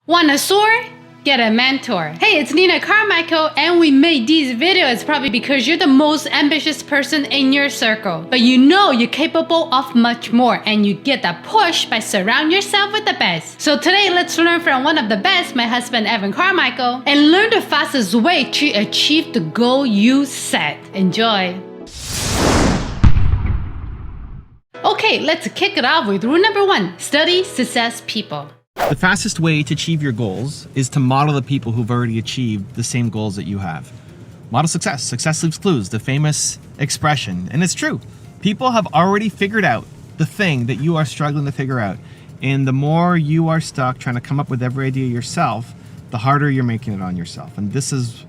Want a sword? Get a mentor. Hey, it's Nina Carmichael, and we made these videos probably because you're the most ambitious person in your circle. But you know you're capable of much more, and you get that push by surrounding yourself with the best. So today, let's learn from one of the best, my husband Evan Carmichael, and learn the fastest way to achieve the goal you set. Enjoy. Okay, let's kick it off with rule number 1. Study success people. The fastest way to achieve your goals is to model the people who've already achieved the same goals that you have. Model success. Success leaves clues, the famous expression. And it's true. People have already figured out the thing that you are struggling to figure out. And the more you are stuck trying to come up with every idea yourself, the harder you're making it on yourself. And this is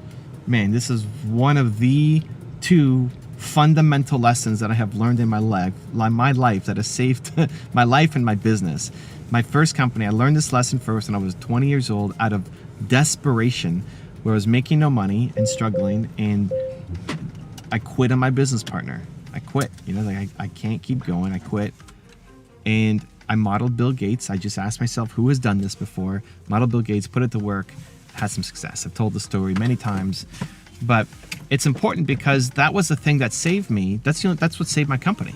one of the two fundamental lessons that I have learned in my life that has saved my life and my business. My first company, I learned this lesson first when I was 20 years old out of desperation, where I was making no money and struggling, and I quit on my business partner. I quit, I can't keep going. I quit, and I modeled Bill Gates. I just asked myself, who has done this before? Modeled Bill Gates, put it to work, had some success. I've told the story many times, but it's important because that was the thing that saved me. That's what saved my company.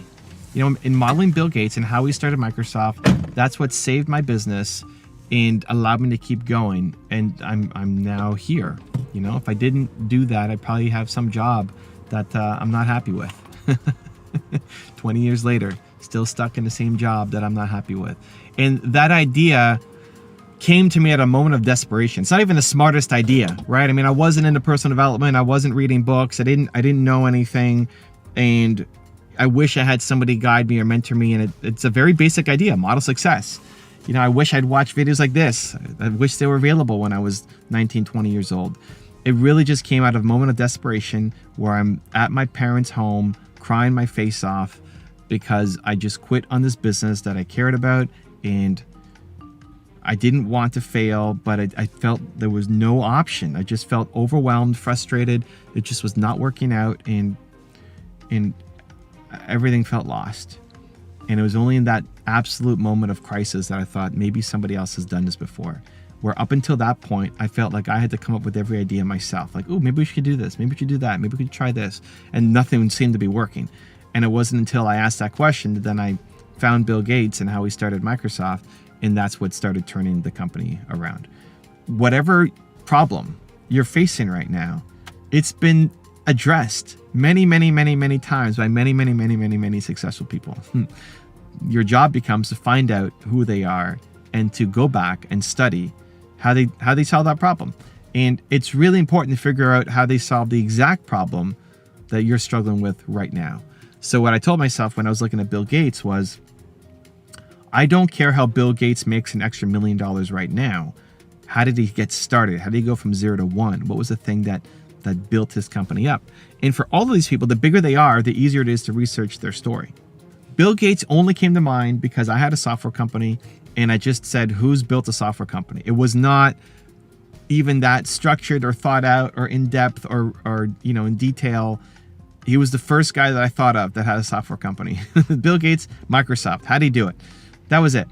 In modeling Bill Gates and how he started Microsoft, that's what saved my business and allowed me to keep going. And I'm now here. If I didn't do that, I'd probably have some job that I'm not happy with. 20 years later, still stuck in the same job that I'm not happy with. And that idea came to me at a moment of desperation. It's not even the smartest idea, right? I wasn't into personal development. I wasn't reading books. I didn't know anything. And I wish I had somebody guide me or mentor me, and it's a very basic idea, model success. I wish I'd watched videos like this. I wish they were available when I was 19, 20 years old. It really just came out of a moment of desperation where I'm at my parents' home crying my face off because I just quit on this business that I cared about, and I didn't want to fail, but I felt there was no option. I just felt overwhelmed, frustrated. It just was not working out, and everything felt lost. And it was only in that absolute moment of crisis that I thought maybe somebody else has done this before. Where up until that point, I felt like I had to come up with every idea myself. Like, oh, maybe we should do this. Maybe we should do that. Maybe we could try this. And nothing seemed to be working. And it wasn't until I asked that question that then I found Bill Gates and how he started Microsoft. And that's what started turning the company around. Whatever problem you're facing right now, it's been addressed many times by many successful people. Your job becomes to find out who they are and to go back and study how they solve that problem. And it's really important to figure out how they solve the exact problem that you're struggling with right now. So what I told myself when I was looking at Bill Gates was, I don't care how Bill Gates makes an extra $1 million right now. How did he get started? How did he go from 0 to 1? What was the thing that built his company up? And for all of these people, the bigger they are, the easier it is to research their story. Bill Gates only came to mind because I had a software company and I just said, who's built a software company? It was not even that structured or thought out or in depth or in detail. He was the first guy that I thought of that had a software company. Bill Gates, Microsoft. How did he do it? That was it.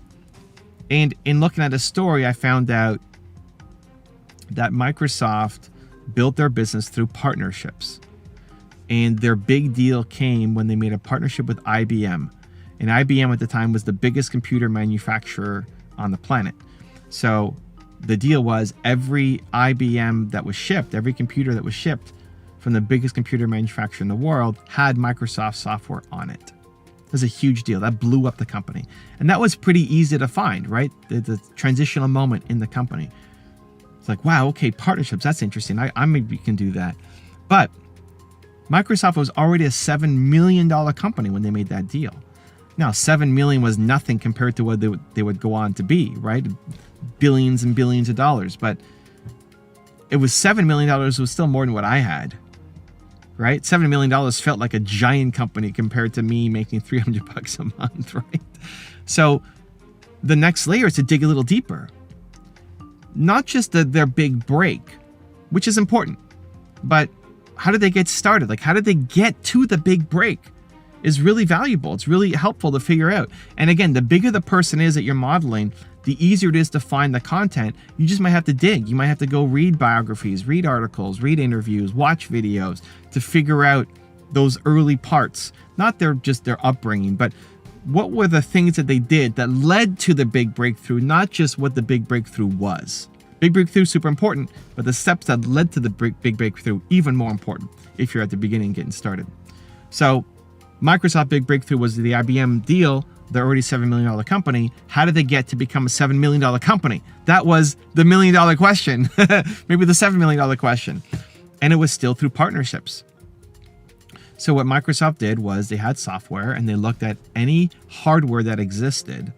And in looking at his story, I found out that Microsoft built their business through partnerships. And their big deal came when they made a partnership with IBM. And IBM at the time was the biggest computer manufacturer on the planet. So the deal was every IBM that was shipped, every computer that was shipped from the biggest computer manufacturer in the world had Microsoft software on it. It was a huge deal. That blew up the company. And that was pretty easy to find, right? The transitional moment in the company. It's like, wow, okay, partnerships, that's interesting. I maybe can do that. But Microsoft was already a $7 million company when they made that deal. Now, $7 million was nothing compared to what they would go on to be, right? Billions and billions of dollars. But it was $7 million was still more than what I had, right? $7 million felt like a giant company compared to me making $300 a month, right? So the next layer is to dig a little deeper. Not just their big break, which is important, but how did they get started? Like, how did they get to the big break is really valuable. It's really helpful to figure out. And again, the bigger the person is that you're modeling, the easier it is to find the content. You just might have to dig. You might have to go read biographies, read articles, read interviews, watch videos to figure out those early parts. Not just their upbringing, but what were the things that they did that led to the big breakthrough, not just what the big breakthrough was. Big breakthrough is super important, but the steps that led to the big breakthrough, even more important if you're at the beginning getting started. So Microsoft big breakthrough was the IBM deal. They're already $7 million company. How did they get to become a $7 million company? That was the $1 million question, maybe the $7 million question. And it was still through partnerships. So what Microsoft did was they had software and they looked at any hardware that existed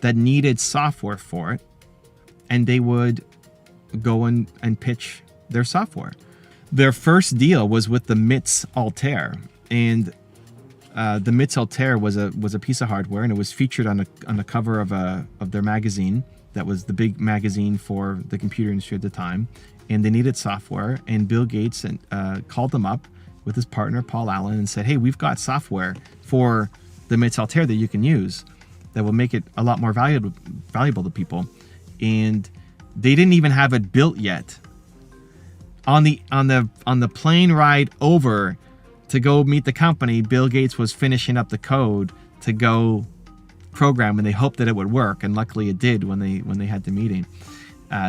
that needed software for it, and they would go and pitch their software. Their first deal was with the MITS Altair, and the MITS Altair was a piece of hardware, and it was featured on the cover of their magazine. That was the big magazine for the computer industry at the time, and they needed software. And Bill Gates called them up with his partner Paul Allen and said, "Hey, we've got software for the MITS Altair that you can use that will make it a lot more valuable to people." And they didn't even have it built yet. On the plane ride over to go meet the company, Bill Gates was finishing up the code to go program, and they hoped that it would work, and luckily it did when they had the meeting.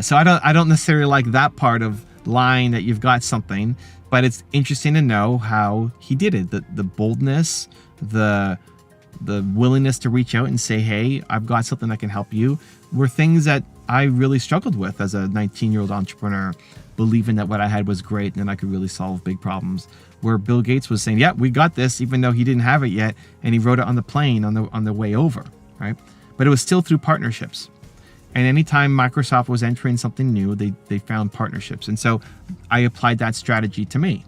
So I don't necessarily like that part of lying that you've got something, but it's interesting to know how he did it. The boldness, the willingness to reach out and say, "Hey, I've got something that can help you," were things that I really struggled with as a 19-year-old entrepreneur, believing that what I had was great and that I could really solve big problems. Where Bill Gates was saying, "Yeah, we got this," even though he didn't have it yet, and he wrote it on the plane on the way over, right? But it was still through partnerships. And anytime Microsoft was entering something new, they found partnerships. And so I applied that strategy to me.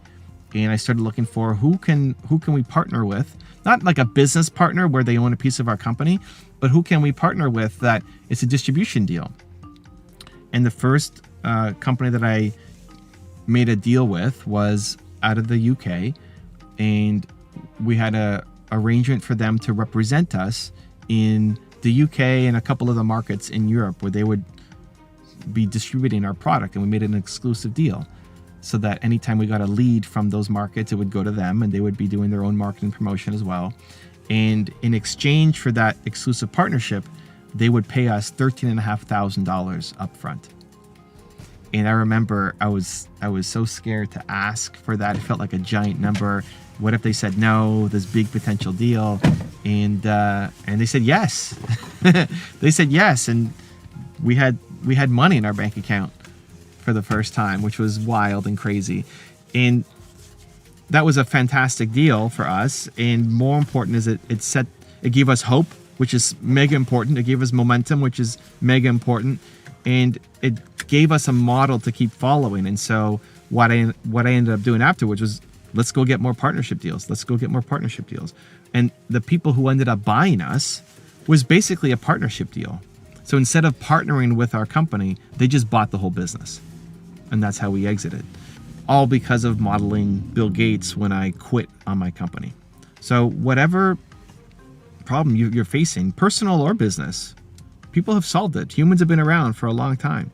And I started looking for who can we partner with? Not like a business partner where they own a piece of our company, but who can we partner with that it's a distribution deal? And the first company that I made a deal with was out of the UK, and we had a arrangement for them to represent us in the UK and a couple of the markets in Europe where they would be distributing our product, and we made an exclusive deal so that anytime we got a lead from those markets, it would go to them and they would be doing their own marketing promotion as well. And in exchange for that exclusive partnership, they would pay us $13,500 up front. And I remember I was so scared to ask for that. It felt like a giant number. What if they said no, this big potential deal? And they said yes. They said yes, and we had money in our bank account for the first time, which was wild and crazy. And that was a fantastic deal for us. And more important is it gave us hope, which is mega important. It gave us momentum, which is mega important. And it gave us a model to keep following. And so what I ended up doing afterwards was, let's go get more partnership deals. Let's go get more partnership deals. And the people who ended up buying us was basically a partnership deal. So instead of partnering with our company, they just bought the whole business. And that's how we exited. All because of modeling Bill Gates when I quit on my company. So whatever problem you're facing, personal or business, people have solved it. Humans have been around for a long time.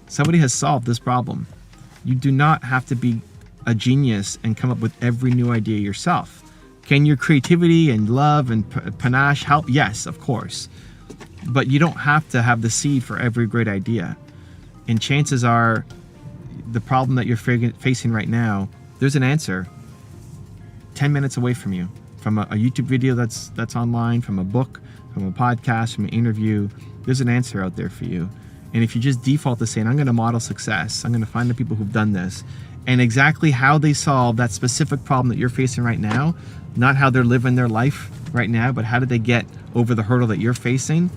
Somebody has solved this problem. You do not have to be a genius and come up with every new idea yourself. Can your creativity and love and panache help? Yes, of course. But you don't have to have the seed for every great idea. And chances are, the problem that you're facing right now, there's an answer 10 minutes away from you. From a YouTube video that's online, from a book, from a podcast, from an interview, there's an answer out there for you. And if you just default to saying, I'm going to model success, I'm going to find the people who've done this, and exactly how they solve that specific problem that you're facing right now, not how they're living their life right now, but how did they get over the hurdle that you're facing,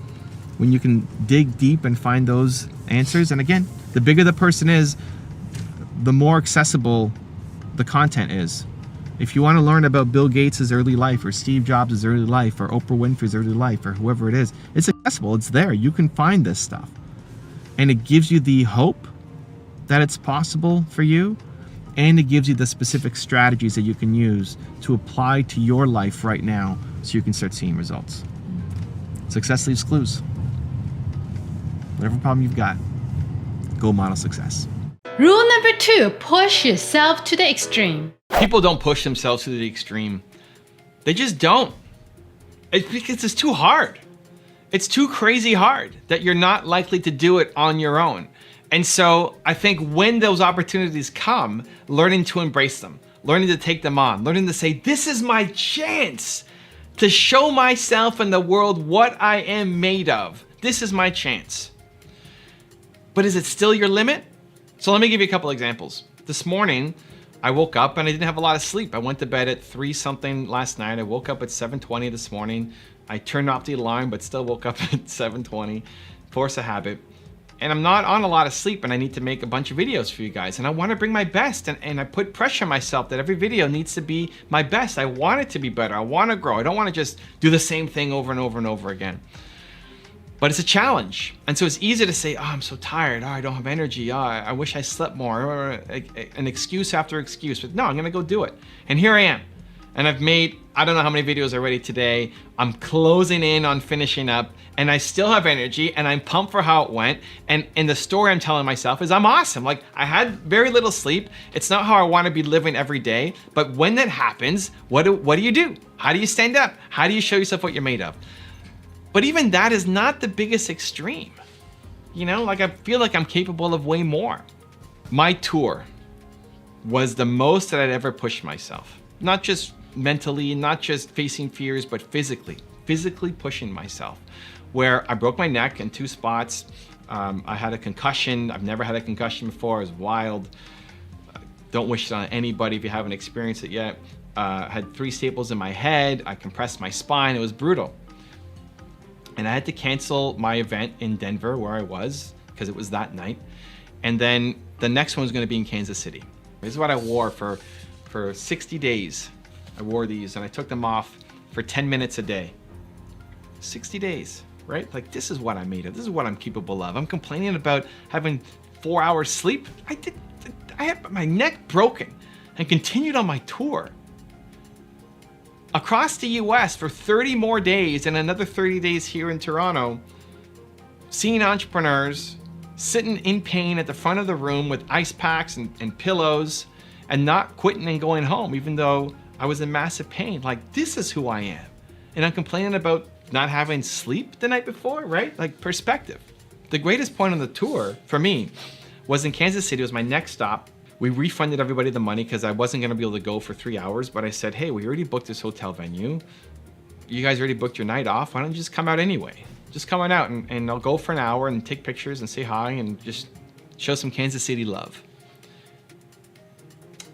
when you can dig deep and find those answers. And again, the bigger the person is, the more accessible the content is. If you want to learn about Bill Gates' early life, or Steve Jobs' early life, or Oprah Winfrey's early life, or whoever it is, it's accessible. It's there. You can find this stuff. And it gives you the hope that it's possible for you, and it gives you the specific strategies that you can use to apply to your life right now so you can start seeing results. Success leaves clues. Whatever problem you've got, go model success. Rule number 2, push yourself to the extreme. People don't push themselves to the extreme. They just don't. It's because it's too hard. It's too crazy hard that you're not likely to do it on your own. And so I think when those opportunities come, learning to embrace them, learning to take them on, learning to say, this is my chance to show myself and the world what I am made of. This is my chance. But is it still your limit? So let me give you a couple examples. This morning, I woke up and I didn't have a lot of sleep. I went to bed at 3 something last night. I woke up at 7:20 this morning. I turned off the alarm, but still woke up at 7:20, force a habit. And I'm not on a lot of sleep and I need to make a bunch of videos for you guys. And I want to bring my best and I put pressure on myself that every video needs to be my best. I want it to be better. I want to grow. I don't want to just do the same thing over and over and over again. But it's a challenge. And so it's easy to say, oh, I'm so tired. Oh, I don't have energy. Oh, I wish I slept more. Or an excuse after excuse. But no, I'm going to go do it. And here I am. And I've made, I don't know how many videos already today. I'm closing in on finishing up and I still have energy and I'm pumped for how it went. And the story I'm telling myself is I'm awesome. Like I had very little sleep. It's not how I want to be living every day. But when that happens, what do you do? How do you stand up? How do you show yourself what you're made of? But even that is not the biggest extreme. You know, like I feel like I'm capable of way more. My tour was the most that I'd ever pushed myself. Not just mentally, not just facing fears, but physically pushing myself. Where I broke my neck in 2 spots. I had a concussion. I've never had a concussion before. It was wild. Don't wish it on anybody if you haven't experienced it yet. I had 3 staples in my head. I compressed my spine. It was brutal. And I had to cancel my event in Denver where I was because it was that night. And then the next one was going to be in Kansas City. This is what I wore for 60 days. I wore these and I took them off for 10 minutes a day. 60 days, right? Like this is what I'm made of. This is what I'm capable of. I'm complaining about having 4 hours sleep. I had my neck broken and continued on my tour. Across the US for 30 more days and another 30 days here in Toronto, seeing entrepreneurs sitting in pain at the front of the room with ice packs and pillows and not quitting and going home, even though I was in massive pain. Like, this is who I am. And I'm complaining about not having sleep the night before, right? Like perspective. The greatest point on the tour for me was in Kansas City. It was my next stop. We refunded everybody the money because I wasn't going to be able to go for 3 hours, but I said, hey, we already booked this hotel venue. You guys already booked your night off. Why don't you just come out anyway? Just come on out and I'll go for an hour and take pictures and say hi and just show some Kansas City love.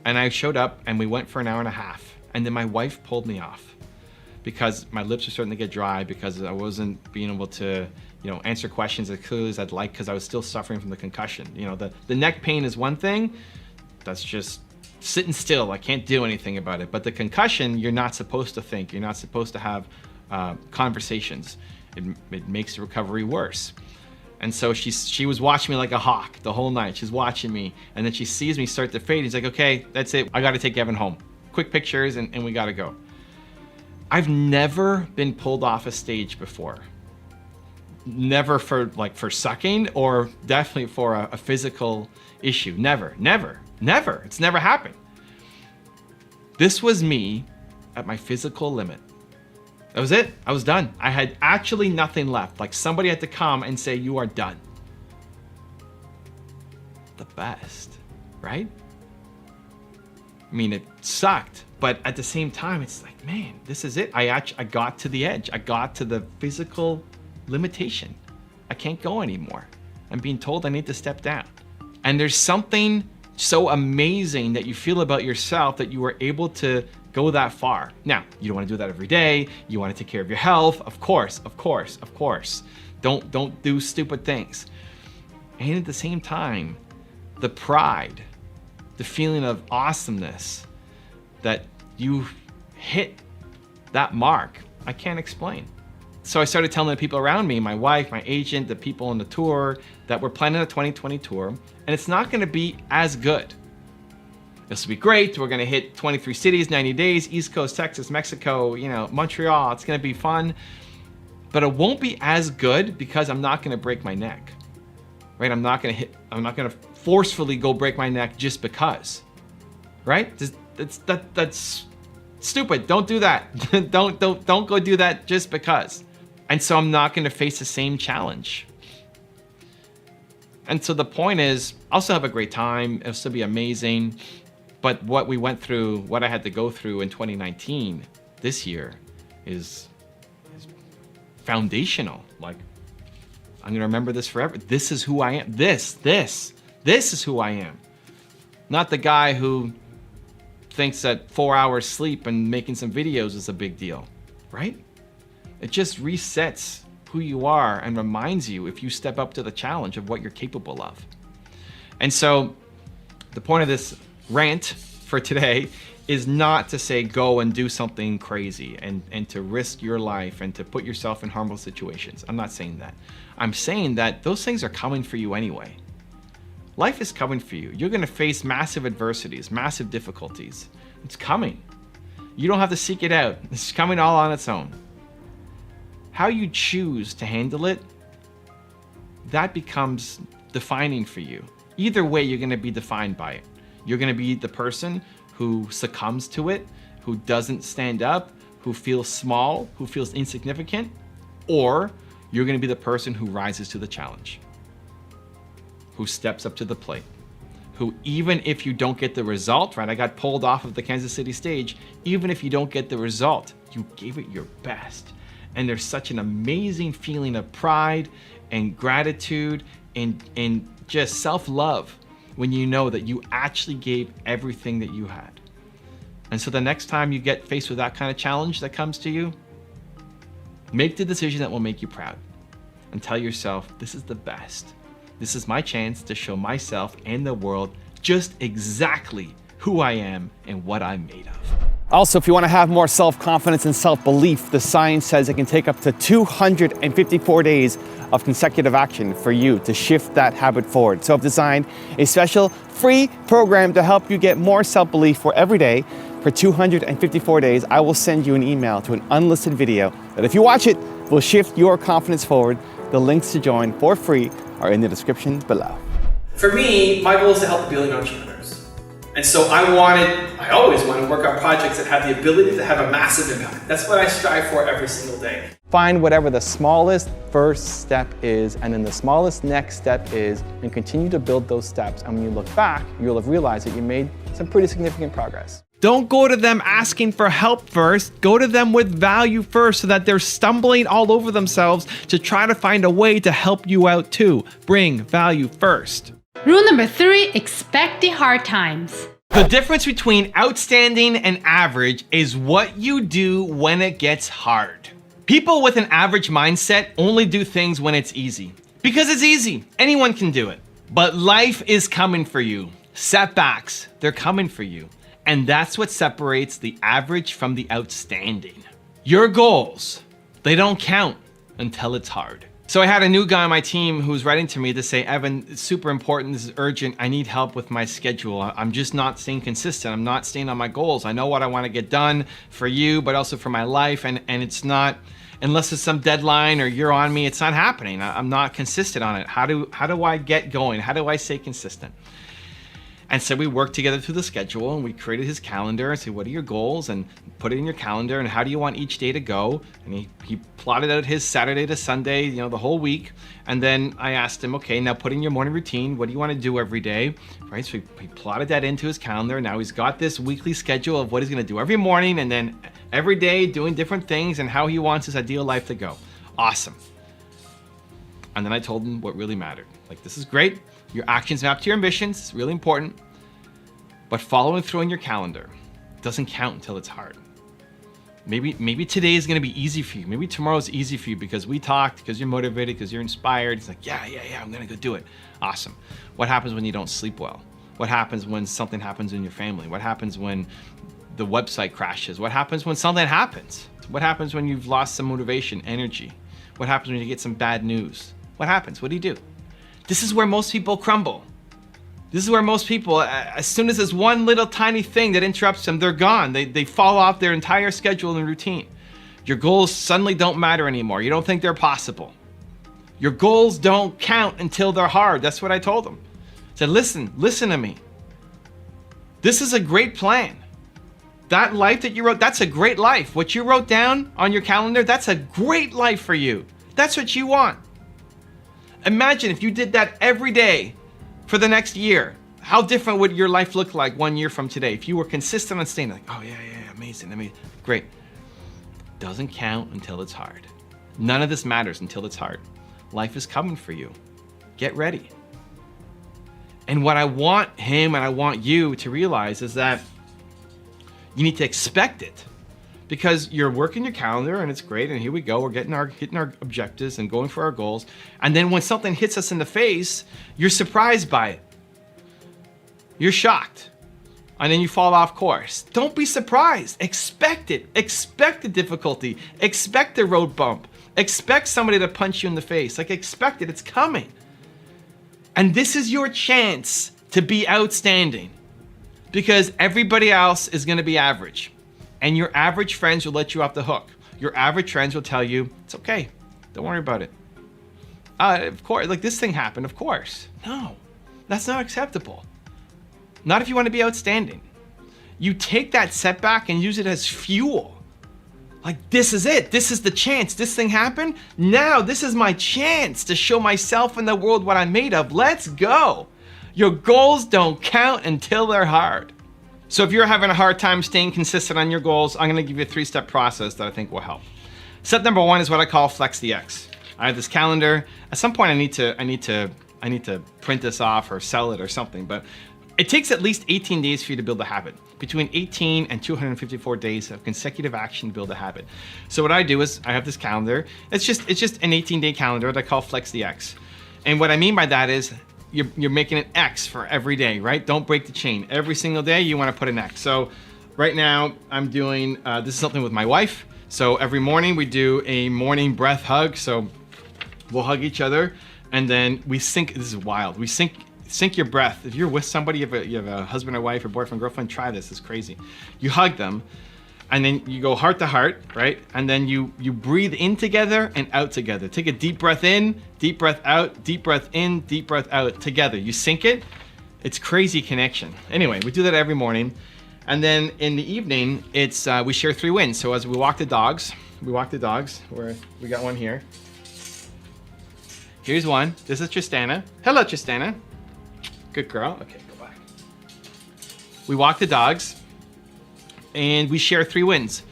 And I showed up and we went for an hour and a half. And then my wife pulled me off because my lips were starting to get dry because I wasn't being able to, answer questions as clearly as I'd like because I was still suffering from the concussion. The neck pain is one thing. That's just sitting still. I can't do anything about it. But the concussion, you're not supposed to think. You're not supposed to have conversations. It makes the recovery worse. And so she was watching me like a hawk the whole night. She's watching me. And then she sees me start to fade. He's like, okay, that's it. I got to take Evan home. Quick pictures and we got to go. I've never been pulled off a stage before. Never for sucking or definitely for a physical issue. Never. It's never happened. This was me at my physical limit. That was it. I was done. I had actually nothing left. Like somebody had to come and say, you are done. The best, right? I mean, it sucked, but at the same time, it's like, man, this is it. I got to the edge. I got to the physical limitation. I can't go anymore. I'm being told I need to step down. And there's something so amazing that you feel about yourself that you were able to go that far. Now, you don't want to do that every day. You want to take care of your health. Of course. Don't do stupid things. And at the same time, the pride, the feeling of awesomeness that you hit that mark, I can't explain. So I started telling the people around me, my wife, my agent, the people on the tour, that we're planning a 2020 tour, and it's not gonna be as good. This will be great. We're gonna hit 23 cities, 90 days, East Coast, Texas, Mexico, Montreal. It's gonna be fun, but it won't be as good because I'm not gonna break my neck. right? I'm not gonna forcefully go break my neck just because, right? That's stupid. Don't do that. don't go do that just because. And so I'm not gonna face the same challenge. And so the point is, I'll still have a great time. It'll still be amazing. But what we went through, what I had to go through in 2019, this year, is foundational. Like, I'm gonna remember this forever. This is who I am. This is who I am. Not the guy who thinks that 4 hours sleep and making some videos is a big deal, right? It just resets who you are and reminds you if you step up to the challenge of what you're capable of. And so the point of this rant for today is not to say go and do something crazy and to risk your life and to put yourself in harmful situations. I'm not saying that. I'm saying that those things are coming for you anyway. Life is coming for you. You're gonna face massive adversities, massive difficulties. It's coming. You don't have to seek it out. It's coming all on its own. How you choose to handle it, that becomes defining for you. Either way, you're gonna be defined by it. You're gonna be the person who succumbs to it, who doesn't stand up, who feels small, who feels insignificant, or you're gonna be the person who rises to the challenge, who steps up to the plate, who even if you don't get the result, right? I got pulled off of the Kansas City stage. Even if you don't get the result, you gave it your best. And there's such an amazing feeling of pride and gratitude and just self-love when you know that you actually gave everything that you had. And so the next time you get faced with that kind of challenge that comes to you, make the decision that will make you proud and tell yourself, this is the best. This is my chance to show myself and the world just exactly who I am and what I'm made of. Also, if you want to have more self-confidence and self-belief, the science says it can take up to 254 days of consecutive action for you to shift that habit forward. So I've designed a special free program to help you get more self-belief for every day. For 254 days, I will send you an email to an unlisted video that if you watch it, will shift your confidence forward. The links to join for free are in the description below. For me, my goal is to help building entrepreneurs. And so I always want to work on projects that have the ability to have a massive impact. That's what I strive for every single day. Find whatever the smallest first step is, and then the smallest next step is, and continue to build those steps. And when you look back, you'll have realized that you made some pretty significant progress. Don't go to them asking for help first. Go to them with value first so that they're stumbling all over themselves to try to find a way to help you out too. Bring value first. Rule number 3, expect the hard times. The difference between outstanding and average is what you do when it gets hard. People with an average mindset only do things when it's easy. Because it's easy, anyone can do it. But life is coming for you. Setbacks, they're coming for you. And that's what separates the average from the outstanding. Your goals, they don't count until it's hard. So I had a new guy on my team who was writing to me to say, Evan, it's super important, this is urgent, I need help with my schedule. I'm just not staying consistent, I'm not staying on my goals. I know what I want to get done for you, but also for my life, and it's not, unless it's some deadline or you're on me, it's not happening. I'm not consistent on it. How do I get going? How do I stay consistent? And so we worked together through the schedule and we created his calendar and said, what are your goals? And put it in your calendar and how do you want each day to go? And he plotted out his Saturday to Sunday, the whole week. And then I asked him, okay, now put in your morning routine. What do you want to do every day? Right, so he plotted that into his calendar. Now he's got this weekly schedule of what he's going to do every morning and then every day doing different things and how he wants his ideal life to go. Awesome. And then I told him what really mattered. Like, this is great. Your actions map to your ambitions. It's really important. But following through on your calendar doesn't count until it's hard. Maybe today is going to be easy for you. Maybe tomorrow's easy for you because we talked, because you're motivated, because you're inspired. It's like, yeah, I'm going to go do it. Awesome. What happens when you don't sleep well? What happens when something happens in your family? What happens when the website crashes? What happens when something happens? What happens when you've lost some motivation, energy? What happens when you get some bad news? What happens? What do? This is where most people crumble. This is where most people, as soon as there's one little tiny thing that interrupts them, they're gone. They fall off their entire schedule and routine. Your goals suddenly don't matter anymore. You don't think they're possible. Your goals don't count until they're hard. That's what I told them. I said, listen to me. This is a great plan. That life that you wrote, that's a great life. What you wrote down on your calendar, that's a great life for you. That's what you want. Imagine if you did that every day for the next year. How different would your life look like 1 year from today? If you were consistent on staying like, oh yeah, amazing, great. Doesn't count until it's hard. None of this matters until it's hard. Life is coming for you. Get ready. And what I want him and I want you to realize is that you need to expect it, because you're working your calendar and it's great. And here we go. We're hitting our objectives and going for our goals. And then when something hits us in the face, you're surprised by it. You're shocked. And then you fall off course. Don't be surprised. Expect it. Expect the difficulty. Expect the road bump. Expect somebody to punch you in the face. Like, expect it. It's coming. And this is your chance to be outstanding, because everybody else is going to be average. And your average friends will let you off the hook. Your average friends will tell you, it's okay. Don't worry about it. Of course, like this thing happened, of course. No, that's not acceptable. Not if you want to be outstanding. You take that setback and use it as fuel. Like, this is it. This is the chance. This thing happened. Now this is my chance to show myself and the world what I'm made of. Let's go. Your goals don't count until they're hard. So if you're having a hard time staying consistent on your goals, I'm going to give you a 3-step process that I think will help. Step number 1 is what I call Flex the X. I have this calendar. At some point I need to print this off or sell it or something, but it takes at least 18 days for you to build a habit. Between 18 and 254 days of consecutive action to build a habit. So what I do is I have this calendar. It's just an 18-day calendar that I call Flex the X. And what I mean by that is you're making an X for every day, right? Don't break the chain. Every single day you want to put an X. So right now I'm doing, this is something with my wife. So every morning we do a morning breath hug. So we'll hug each other and then we sync. This is wild. We sync your breath. If you're with somebody, you have a husband or wife or boyfriend, girlfriend, try this. It's crazy. You hug them and then you go heart to heart, right? And then you breathe in together and out together. Take a deep breath in, deep breath out, deep breath in, deep breath out together. You sync it. It's crazy connection. Anyway, we do that every morning. And then in the evening, it's we share 3 wins. So as we walk the dogs, where we got one here. Here's one. This is Tristana. Hello, Tristana. Good girl. Okay, go back. We walk the dogs and we share 3 wins.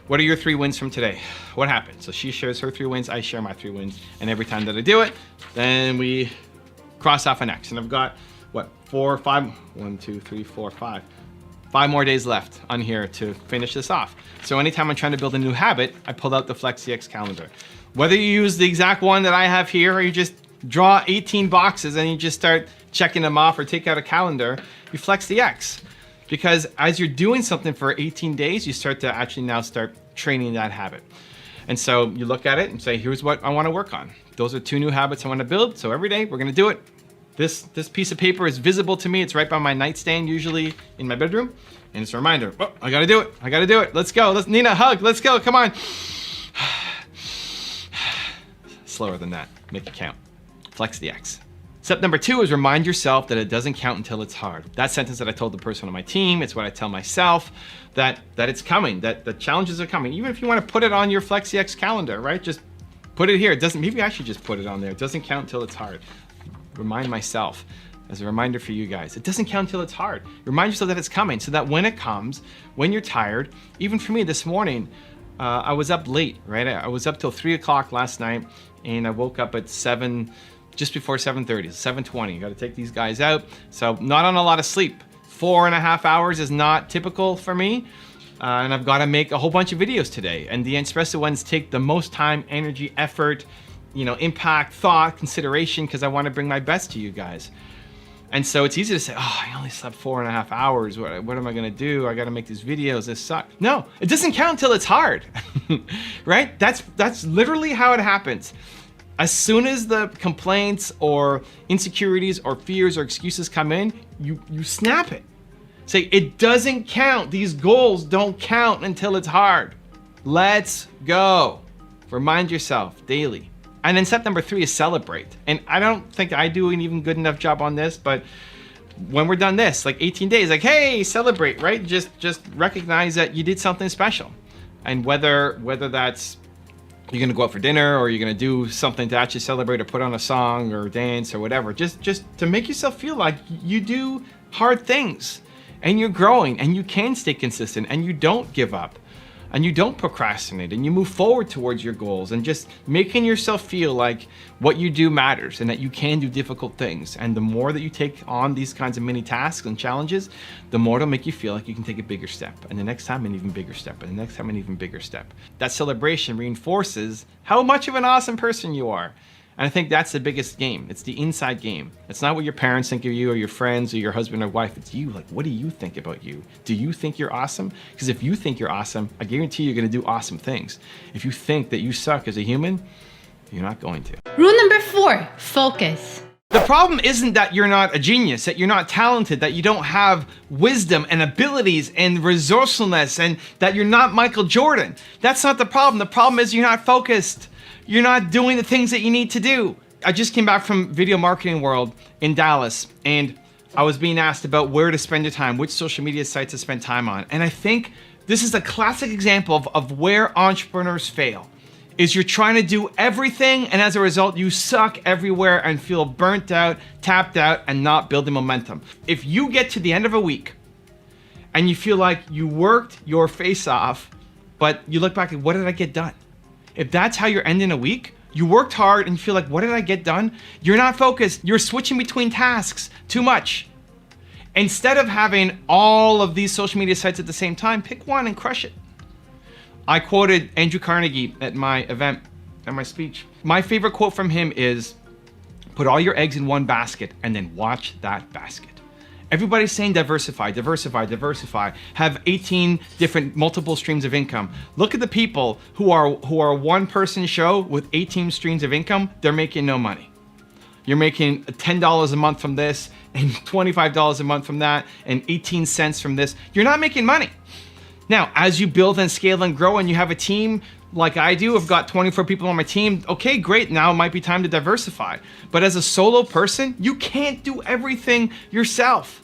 What are your 3 wins from today? What happened? So she shares her 3 wins, I share my 3 wins. And every time that I do it, then we cross off an X. And I've got, what, 4, 5, 1, 2, 3, 4, 5. 5 more days left on here to finish this off. So anytime I'm trying to build a new habit, I pull out the Flex the X calendar. Whether you use the exact one that I have here or you just draw 18 boxes and you just start checking them off or take out a calendar, you Flex the X. Because as you're doing something for 18 days, you start to actually now start training that habit. And so you look at it and say, here's what I want to work on. Those are 2 new habits I want to build. So every day we're going to do it. This piece of paper is visible to me. It's right by my nightstand, usually in my bedroom. And it's a reminder, oh, I got to do it. I got to do it. Let's go. Let's, Nina, hug. Let's go. Come on. Slower than that. Make it count. Flex the X. Step number 2 is remind yourself that it doesn't count until it's hard. That sentence that I told the person on my team, it's what I tell myself, that it's coming, that the challenges are coming. Even if you want to put it on your Flex the X calendar, right? Just put it here. It doesn't, maybe I should just put it on there. It doesn't count until it's hard. Remind myself as a reminder for you guys. It doesn't count until it's hard. Remind yourself that it's coming so that when it comes, when you're tired, even for me this morning, I was up late, right? I was up till 3 o'clock last night and I woke up at 7, just before 7:30, 7:20. You got to take these guys out. So not on a lot of sleep. 4.5 hours is not typical for me. And I've got to make a whole bunch of videos today. And the espresso ones take the most time, energy, effort, impact, thought, consideration, because I want to bring my best to you guys. And so it's easy to say, oh, I only slept 4.5 hours. What am I going to do? I got to make these videos. This sucks. No, it doesn't count until it's hard, right? That's literally how it happens. As soon as the complaints or insecurities or fears or excuses come in, you snap it. Say, it doesn't count. These goals don't count until it's hard. Let's go. Remind yourself daily. And then step number 3 is celebrate. And I don't think I do an even good enough job on this, but when we're done this, like 18 days, like, hey, celebrate, right? Just recognize that you did something special. And whether that's you're gonna go out for dinner or you're gonna do something to actually celebrate or put on a song or dance or whatever, just to make yourself feel like you do hard things and you're growing and you can stay consistent and you don't give up and you don't procrastinate and you move forward towards your goals, and just making yourself feel like what you do matters and that you can do difficult things. And the more that you take on these kinds of mini tasks and challenges, the more it'll make you feel like you can take a bigger step, and the next time an even bigger step, and the next time an even bigger step. That celebration reinforces how much of an awesome person you are. And I think that's the biggest game. It's the inside game. It's not what your parents think of you or your friends or your husband or wife. It's you. Like, what do you think about you? Do you think you're awesome? Because if you think you're awesome, I guarantee you're gonna do awesome things. If you think that you suck as a human, you're not going to. Rule number 4, focus. The problem isn't that you're not a genius, that you're not talented, that you don't have wisdom and abilities and resourcefulness, and that you're not Michael Jordan. That's not the problem. The problem is you're not focused. You're not doing the things that you need to do. I just came back from Video Marketing World in Dallas, and I was being asked about where to spend your time, which social media sites to spend time on. And I think this is a classic example of where entrepreneurs fail. Is you're trying to do everything, and as a result, you suck everywhere and feel burnt out, tapped out, and not building momentum. If you get to the end of a week and you feel like you worked your face off, but you look back and what did I get done? If that's how you're ending a week, you worked hard and you feel like, what did I get done? You're not focused. You're switching between tasks too much. Instead of having all of these social media sites at the same time, pick one and crush it. I quoted Andrew Carnegie at my event, at my speech. My favorite quote from him is, put all your eggs in one basket and then watch that basket. Everybody's saying diversify, diversify, diversify. Have 18 different multiple streams of income. Look at the people who are a one-person show with 18 streams of income. They're making no money. You're making $10 a month from this and $25 a month from that and 18 cents from this. You're not making money. Now, as you build and scale and grow and you have a team like I do, I've got 24 people on my team. Okay, great. Now it might be time to diversify. But as a solo person, you can't do everything yourself.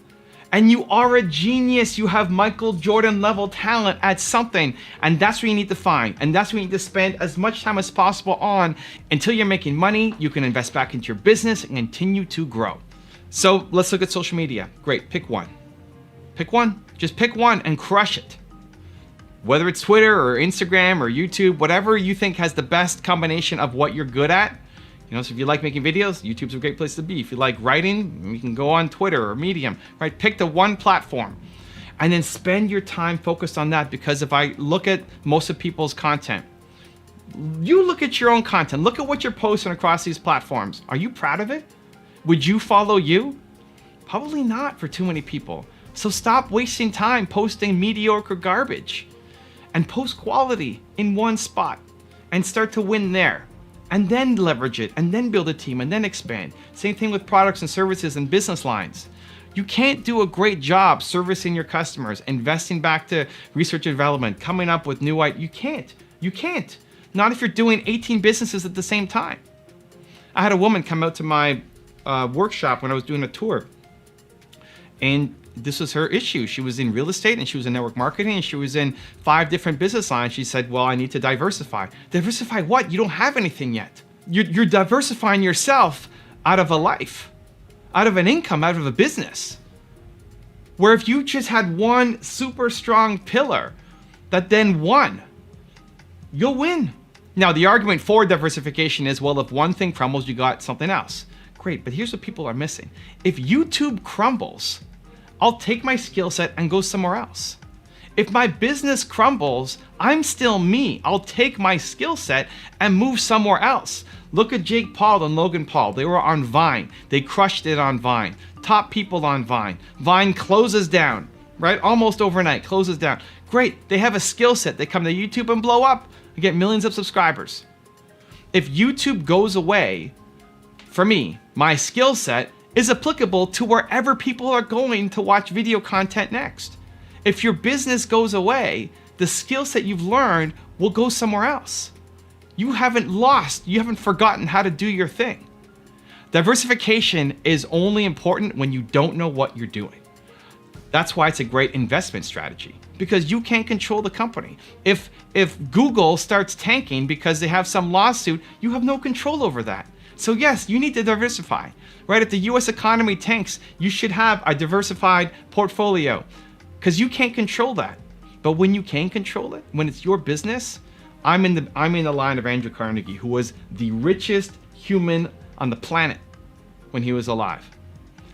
And you are a genius. You have Michael Jordan level talent at something. And that's what you need to find. And that's what you need to spend as much time as possible on until you're making money. You can invest back into your business and continue to grow. So let's look at social media. Great, pick one. Pick one. Just pick one and crush it. Whether it's Twitter or Instagram or YouTube, whatever you think has the best combination of what you're good at. You know, so if you like making videos, YouTube's a great place to be. If you like writing, you can go on Twitter or Medium, right? Pick the one platform and then spend your time focused on that. Because if I look at most of people's content, you look at your own content, look at what you're posting across these platforms. Are you proud of it? Would you follow you? Probably not for too many people. So stop wasting time posting mediocre garbage and post quality in one spot and start to win there. And then leverage it, and then build a team, and then expand. Same thing with products and services and business lines. You can't do a great job servicing your customers, investing back to research and development, coming up with new ideas. You can't. Not if you're doing 18 businesses at the same time. I had a woman come out to my workshop when I was doing a tour, and this was her issue. She was in real estate and she was in network marketing and she was in 5 different business lines. She said, well, I need to diversify. Diversify what? You don't have anything yet. You're diversifying yourself out of a life, out of an income, out of a business. Where if you just had one super strong pillar that then won, you'll win. Now, the argument for diversification is, well, if one thing crumbles, you got something else. Great, but here's what people are missing. If YouTube crumbles, I'll take my skill set and go somewhere else. If my business crumbles, I'm still me. I'll take my skill set and move somewhere else. Look at Jake Paul and Logan Paul. They were on Vine. They crushed it on Vine. Top people on Vine. Vine closes down, right? Almost overnight, closes down. Great, they have a skill set. They come to YouTube and blow up and get millions of subscribers. If YouTube goes away, for me, my skill set is applicable to wherever people are going to watch video content next. If your business goes away, the skill set you've learned will go somewhere else. You haven't lost, you haven't forgotten how to do your thing. Diversification is only important when you don't know what you're doing. That's why it's a great investment strategy, because you can't control the company. If Google starts tanking because they have some lawsuit, you have no control over that. So yes, you need to diversify, right? If the US economy tanks, you should have a diversified portfolio, because you can't control that. But when you can control it, when it's your business, I'm in the line of Andrew Carnegie, who was the richest human on the planet when he was alive.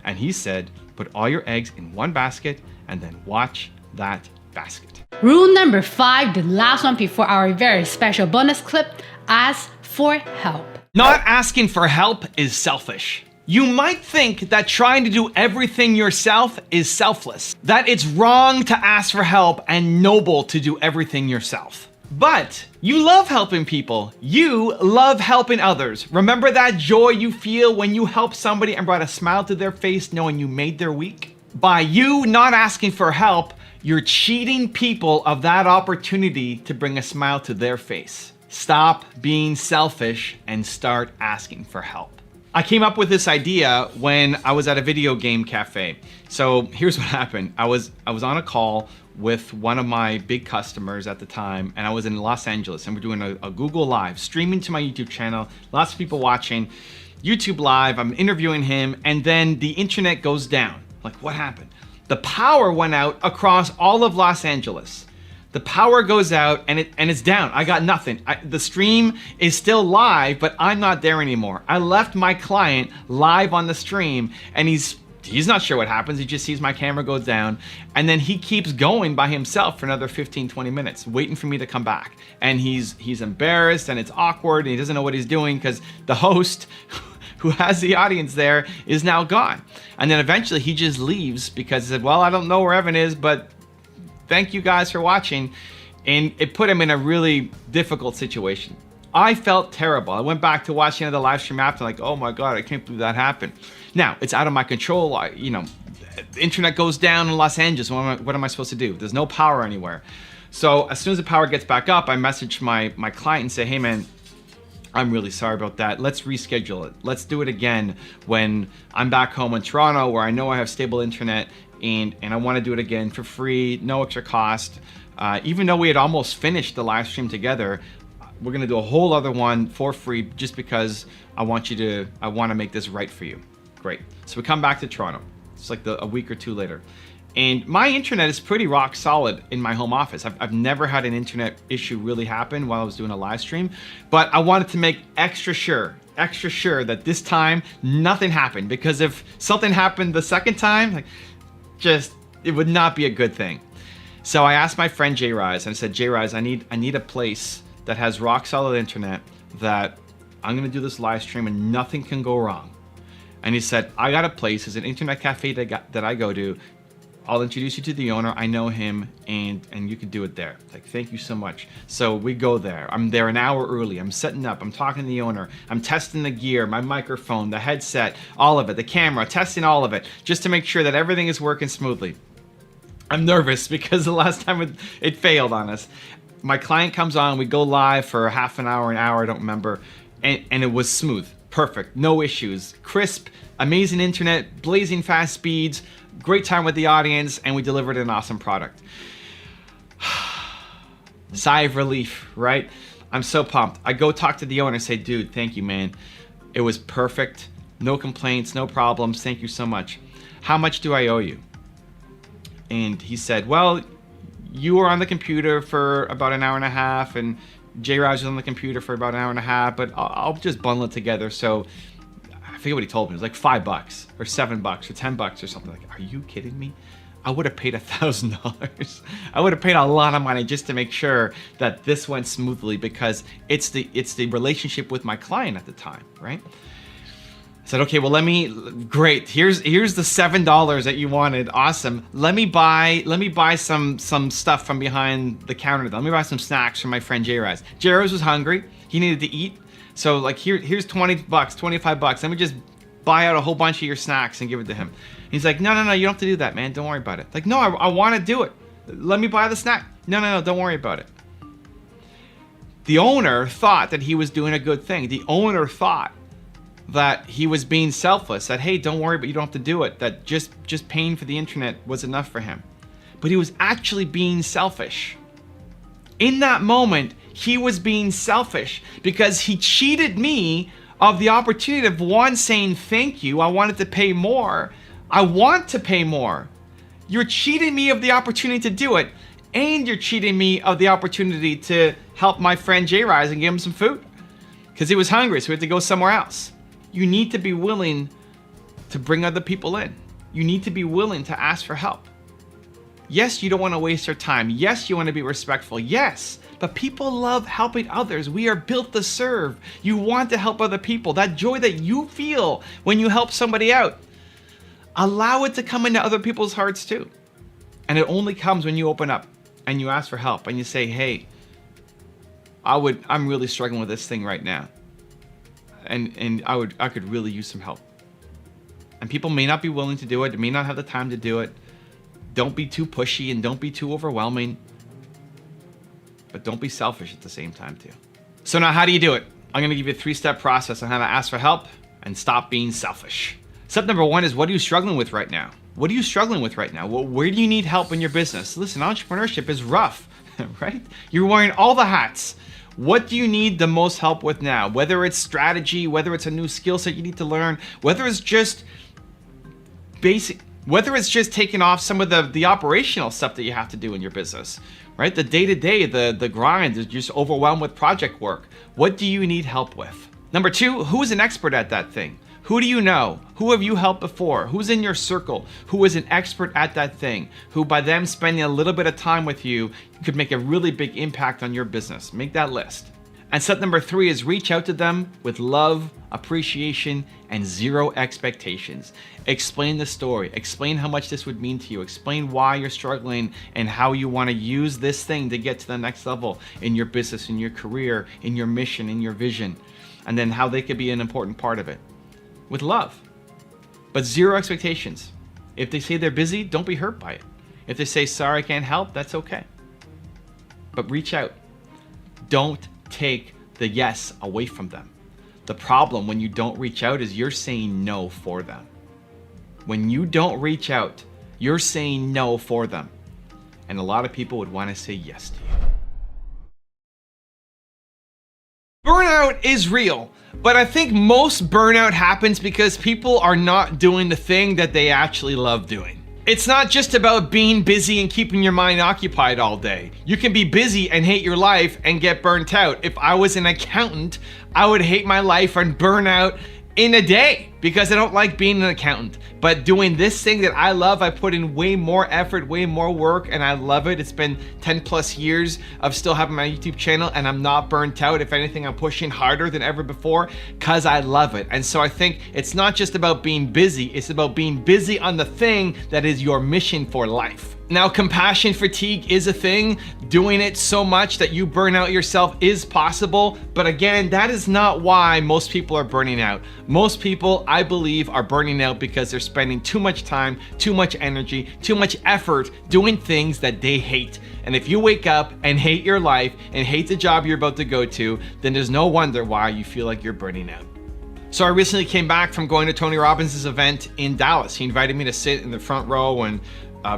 And he said, put all your eggs in one basket and then watch that basket. Rule number 5, the last one before our very special bonus clip, ask for help. Not asking for help is selfish. You might think that trying to do everything yourself is selfless, that it's wrong to ask for help and noble to do everything yourself. But you love helping people. You love helping others. Remember that joy you feel when you help somebody and brought a smile to their face knowing you made their week? By you not asking for help, you're cheating people of that opportunity to bring a smile to their face. Stop being selfish and start asking for help. I came up with this idea when I was at a video game cafe. So here's what happened. I was on a call with one of my big customers at the time, and I was in Los Angeles, and we're doing a Google Live, streaming to my YouTube channel, lots of people watching, YouTube Live, I'm interviewing him, and then the internet goes down. Like, what happened? The power went out across all of Los Angeles. The power goes out and it's down. I got nothing. The stream is still live, but I'm not there anymore. I left my client live on the stream, and he's not sure what happens. He just sees my camera go down, and then he keeps going by himself for another 15, 20 minutes, waiting for me to come back. And he's embarrassed, and it's awkward, and he doesn't know what he's doing because the host who has the audience there is now gone. And then eventually he just leaves because he said, well, I don't know where Evan is, but thank you guys for watching. And it put him in a really difficult situation. I felt terrible. I went back to watching the live stream after, like, oh my God, I can't believe that happened. Now, it's out of my control. The internet goes down in Los Angeles. What am I supposed to do? There's no power anywhere. So as soon as the power gets back up, I message my client and say, hey man, I'm really sorry about that. Let's reschedule it. Let's do it again when I'm back home in Toronto, where I know I have stable internet, and I want to do it again for free, no extra cost. Even though we had almost finished the live stream together, we're gonna do a whole other one for free just because I want to make this right for you. Great. So we come back to Toronto. It's like a week or two later. And my internet is pretty rock solid in my home office. I've never had an internet issue really happen while I was doing a live stream, but I wanted to make extra sure that this time nothing happened, because if something happened the second time, it would not be a good thing. So I asked my friend Jay Rise, and I said, Jay Rise, I need a place that has rock solid internet that I'm gonna do this live stream and nothing can go wrong. And he said, I got a place, it's an internet cafe that I go to. I'll introduce you to the owner. I know him, and you can do it there. Like, thank you so much. So we go there. I'm there an hour early. I'm setting up. I'm talking to the owner. I'm testing the gear, my microphone, the headset, all of it, the camera, testing all of it, just to make sure that everything is working smoothly. I'm nervous because the last time it failed on us. My client comes on. We go live for half an hour, I don't remember, and it was smooth, perfect, no issues, crisp, amazing internet, blazing fast speeds. Great time with the audience, and we delivered an awesome product. Sigh of relief, right? I'm so pumped. I go talk to the owner and say, dude, thank you, man. It was perfect. No complaints, no problems. Thank you so much. How much do I owe you? And he said, well, you were on the computer for about an hour and a half, and Jay Raj was on the computer for about an hour and a half, but I'll just bundle it together. So I forget what he told me. It was like $5 or $7 or $10 or something. Like, are you kidding me? I would have paid $1,000. I would have paid a lot of money just to make sure that this went smoothly, because it's the relationship with my client at the time, right? I said, okay, well, great. Here's the $7 that you wanted. Awesome. Let me buy some stuff from behind the counter. Let me buy some snacks from my friend Jay Rise. Jay Rise was hungry. He needed to eat. So like, here's $20, $25. Let me just buy out a whole bunch of your snacks and give it to him. He's like, no, you don't have to do that, man. Don't worry about it. Like, no, I want to do it. Let me buy the snack. No, don't worry about it. The owner thought that he was doing a good thing. The owner thought that he was being selfless, that, hey, don't worry, but you don't have to do it, that just paying for the internet was enough for him. But he was actually being selfish. In that moment, he was being selfish because he cheated me of the opportunity of, one, saying thank you, I wanted to pay more, I want to pay more. You're cheating me of the opportunity to do it, and you're cheating me of the opportunity to help my friend J-Rise and give him some food because he was hungry, so we had to go somewhere else. You need to be willing to bring other people in. You need to be willing to ask for help. Yes, you don't want to waste your time. Yes, you want to be respectful. Yes, but people love helping others. We are built to serve. You want to help other people. That joy that you feel when you help somebody out, allow it to come into other people's hearts too. And it only comes when you open up and you ask for help and you say, hey, I'm really struggling with this thing right now. And I could really use some help. And people may not be willing to do it. They may not have the time to do it. Don't be too pushy and don't be too overwhelming. But don't be selfish at the same time too. So now how do you do it? I'm gonna give you a 3-step process on how to ask for help and stop being selfish. Step number 1 is, what are you struggling with right now? What are you struggling with right now? Well, where do you need help in your business? Listen, entrepreneurship is rough, right? You're wearing all the hats. What do you need the most help with now? Whether it's strategy, whether it's a new skill set you need to learn, whether it's just taking off some of the operational stuff that you have to do in your business, right? The day-to-day, the grind, is just overwhelmed with project work. What do you need help with? Number 2, who's an expert at that thing? Who do you know? Who have you helped before? Who's in your circle? Who is an expert at that thing? Who, by them spending a little bit of time with you, could make a really big impact on your business. Make that list. And step number 3 is reach out to them with love, appreciation, and 0 expectations. Explain the story. Explain how much this would mean to you. Explain why you're struggling and how you want to use this thing to get to the next level in your business, in your career, in your mission, in your vision, and then how they could be an important part of it. With love, but 0 expectations. If they say they're busy, don't be hurt by it. If they say, sorry, I can't help, that's okay. But reach out. Don't take the yes away from them. The problem when you don't reach out is you're saying no for them. When you don't reach out, you're saying no for them. And a lot of people would want to say yes to you. Burnout is real, but I think most burnout happens because people are not doing the thing that they actually love doing. It's not just about being busy and keeping your mind occupied all day. You can be busy and hate your life and get burnt out. If I was an accountant, I would hate my life and burn out in a day because I don't like being an accountant. But doing this thing that I love, I put in way more effort, way more work, and I love it. It's been 10 plus years of still having my YouTube channel and I'm not burnt out. If anything, I'm pushing harder than ever before because I love it. And so I think it's not just about being busy, it's about being busy on the thing that is your mission for life. Now, compassion fatigue is a thing. Doing it so much that you burn out yourself is possible. But again, that is not why most people are burning out. Most people, I believe, are burning out because they're spending too much time, too much energy, too much effort doing things that they hate. And if you wake up and hate your life and hate the job you're about to go to, then there's no wonder why you feel like you're burning out. So I recently came back from going to Tony Robbins' event in Dallas. He invited me to sit in the front row, and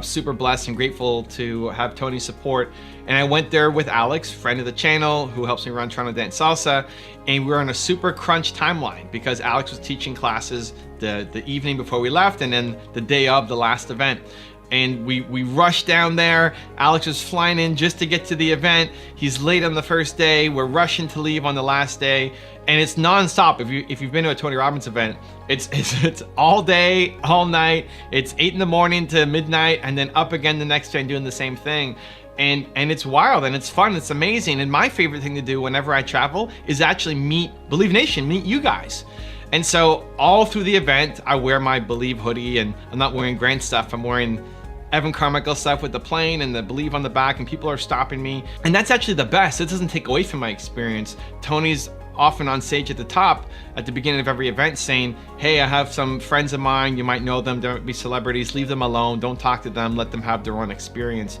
super blessed and grateful to have Tony's support. And I went there with Alex, friend of the channel, who helps me run Toronto Dance Salsa. And we were on a super crunch timeline because Alex was teaching classes the evening before we left and then the day of the last event. And we rushed down there. Alex was flying in just to get to the event. He's late on the first day. We're rushing to leave on the last day. And it's nonstop. If you've been to a Tony Robbins event, it's all day, all night. It's 8 in the morning to midnight, and then up again the next day and doing the same thing. And it's wild and it's fun. It's amazing. And my favorite thing to do whenever I travel is actually meet Believe Nation, meet you guys. And so all through the event, I wear my Believe hoodie, and I'm not wearing Grant stuff. I'm wearing Evan Carmichael stuff with the plane and the Believe on the back, and people are stopping me. And that's actually the best. It doesn't take away from my experience. Tony's often on stage at the top at the beginning of every event saying, hey, I have some friends of mine, you might know them, they might be celebrities, leave them alone, don't talk to them, let them have their own experience.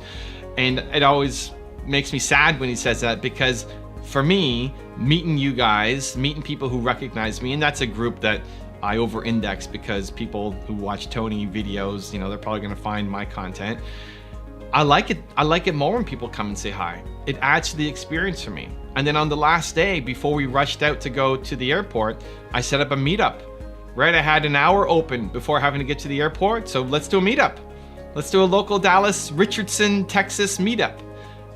And it always makes me sad when he says that, because for me, meeting you guys, meeting people who recognize me, and that's a group that I over-index because people who watch Tony videos, they're probably gonna find my content. I like it more when people come and say hi. It adds to the experience for me. And then on the last day, before we rushed out to go to the airport, I set up a meetup, right? I had an hour open before having to get to the airport, so let's do a meetup. Let's do a local Dallas, Richardson, Texas meetup,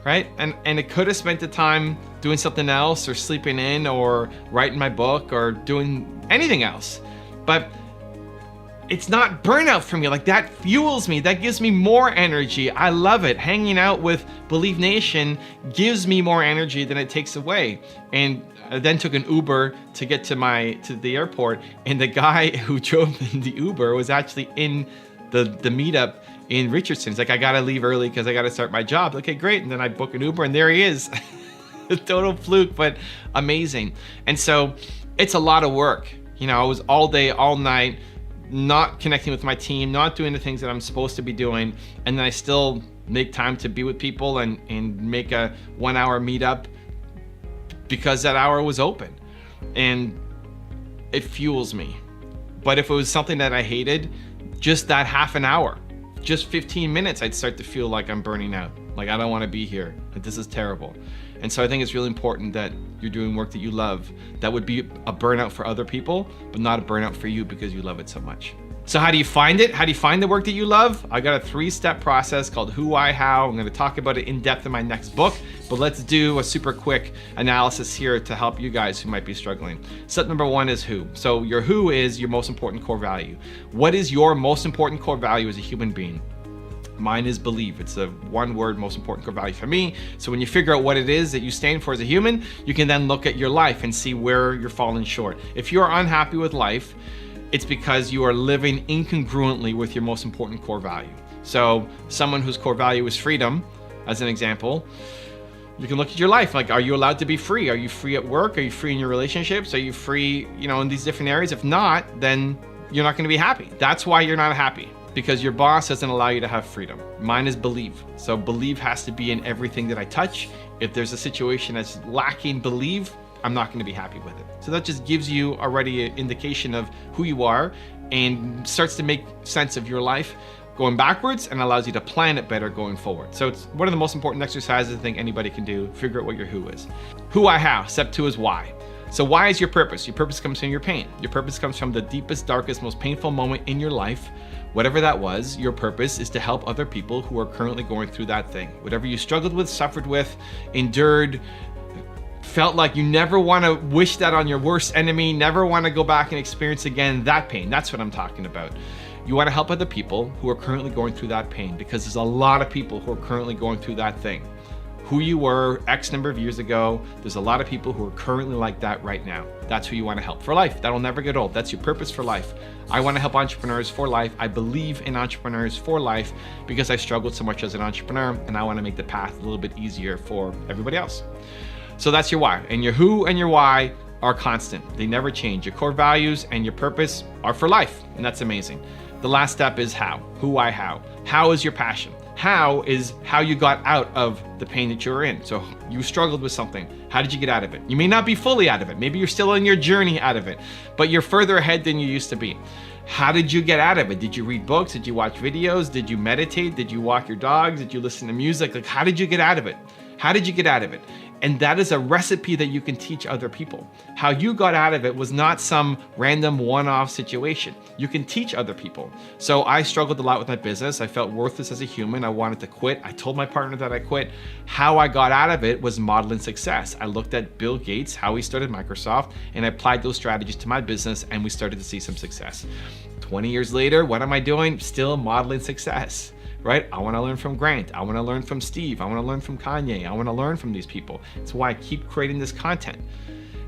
right? And it could have spent the time doing something else or sleeping in or writing my book or doing anything else. But it's not burnout for me. Like, that fuels me. That gives me more energy. I love it. Hanging out with Believe Nation gives me more energy than it takes away. And I then took an Uber to get to the airport, and the guy who drove the Uber was actually in the meetup in Richardson. He's like, I gotta leave early because I gotta start my job. Okay, great. And then I book an Uber, and there he is. A total fluke, but amazing. And so it's a lot of work. I was all day, all night, not connecting with my team, not doing the things that I'm supposed to be doing, and then I still make time to be with people and make a 1 hour meetup because that hour was open, and it fuels me. But if it was something that I hated, just that half an hour, just 15 minutes, I'd start to feel like I'm burning out. Like, I don't want to be here. Like, this is terrible. And so I think it's really important that you're doing work that you love. That would be a burnout for other people, but not a burnout for you because you love it so much. So how do you find it? How do you find the work that you love? I got a 3-step process called Who, Why, How. I'm going to talk about it in depth in my next book, but let's do a super quick analysis here to help you guys who might be struggling. Step number 1 is who. So your who is your most important core value. What is your most important core value as a human being? Mine is believe. It's a one-word most important core value for me. So when you figure out what it is that you stand for as a human, you can then look at your life and see where you're falling short. If you're unhappy with life, it's because you are living incongruently with your most important core value. So someone whose core value is freedom, as an example, you can look at your life. Like, are you allowed to be free? Are you free at work? Are you free in your relationships? Are you free, in these different areas? If not, then you're not going to be happy. That's why you're not happy. Because your boss doesn't allow you to have freedom. Mine is believe. So believe has to be in everything that I touch. If there's a situation that's lacking believe, I'm not going to be happy with it. So that just gives you already an indication of who you are and starts to make sense of your life going backwards and allows you to plan it better going forward. So it's one of the most important exercises I think anybody can do. Figure out what your who is. Who, I, how. Step 2 is why. So why is your purpose? Your purpose comes from your pain. Your purpose comes from the deepest, darkest, most painful moment in your life. Whatever that was, your purpose is to help other people who are currently going through that thing. Whatever you struggled with, suffered with, endured, felt like you never want to wish that on your worst enemy, never want to go back and experience again that pain. That's what I'm talking about. You want to help other people who are currently going through that pain, because there's a lot of people who are currently going through that thing. Who you were X number of years ago, there's a lot of people who are currently like that right now. That's who you want to help for life. That'll never get old. That's your purpose for life. I want to help entrepreneurs for life. I believe in entrepreneurs for life because I struggled so much as an entrepreneur, and I want to make the path a little bit easier for everybody else. So that's your why. And your who and your why are constant. They never change. Your core values and your purpose are for life, and that's amazing. The last step is how. Who, why, how. How is your passion. How is how you got out of the pain that you were in. So you struggled with something. How did you get out of it? You may not be fully out of it. Maybe you're still on your journey out of it, but you're further ahead than you used to be. How did you get out of it? Did you read books? Did you watch videos? Did you meditate? Did you walk your dogs? Did you listen to music? Like, how did you get out of it? How did you get out of it? And that is a recipe that you can teach other people. How you got out of it was not some random one-off situation. You can teach other people. So I struggled a lot with my business. I felt worthless as a human. I wanted to quit. I told my partner that I quit. How I got out of it was modeling success. I looked at Bill Gates, how he started Microsoft, and I applied those strategies to my business, and we started to see some success. 20 years later, what am I doing? Still modeling success. Right? I want to learn from Grant. I want to learn from Steve. I want to learn from Kanye. I want to learn from these people. It's why I keep creating this content.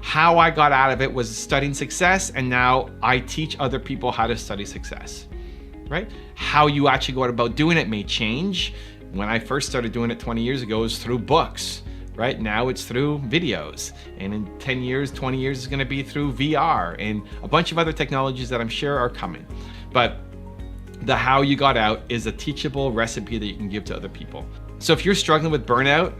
How I got out of it was studying success, and now I teach other people how to study success. Right? How you actually go about doing it may change. When I first started doing it 20 years ago, it was through books. Right? Now it's through videos. And in 10 years, 20 years is going to be through VR and a bunch of other technologies that I'm sure are coming. But the how you got out is a teachable recipe that you can give to other people. So if you're struggling with burnout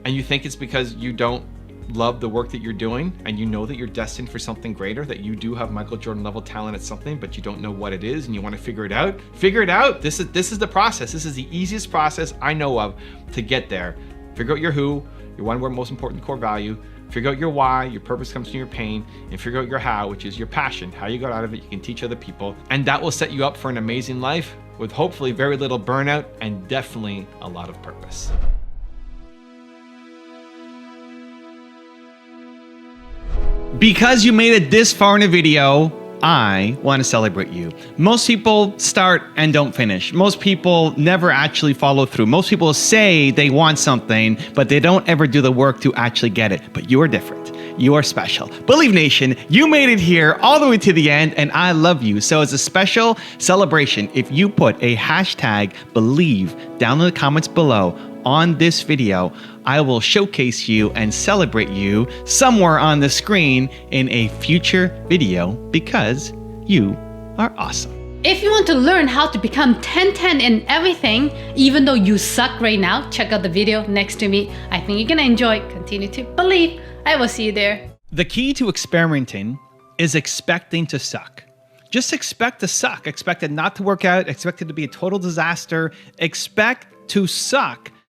and you think it's because you don't love the work that you're doing and you know that you're destined for something greater, that you do have Michael Jordan level talent at something, but you don't know what it is and you want to figure it out, figure it out. This is the process. This is the easiest process I know of to get there. Figure out your who, your one word most important core value, figure out your why, your purpose comes from your pain, and figure out your how, which is your passion, how you got out of it, you can teach other people, and that will set you up for an amazing life with hopefully very little burnout and definitely a lot of purpose. Because you made it this far in a video, I want to celebrate you. Most people start and don't finish. Most people never actually follow through. Most people say they want something, but they don't ever do the work to actually get it. But you are different. You are special. Believe Nation, you made it here all the way to the end, and I love you. So as a special celebration, if you put a hashtag believe down in the comments below on this video, I will showcase you and celebrate you somewhere on the screen in a future video because you are awesome. If you want to learn how to become 10-10 in everything, even though you suck right now, check out the video next to me. I think you're gonna enjoy. Continue to believe. I will see you there. The key to experimenting is expecting to suck. Just expect to suck. Expect it not to work out. Expect it to be a total disaster. Expect to suck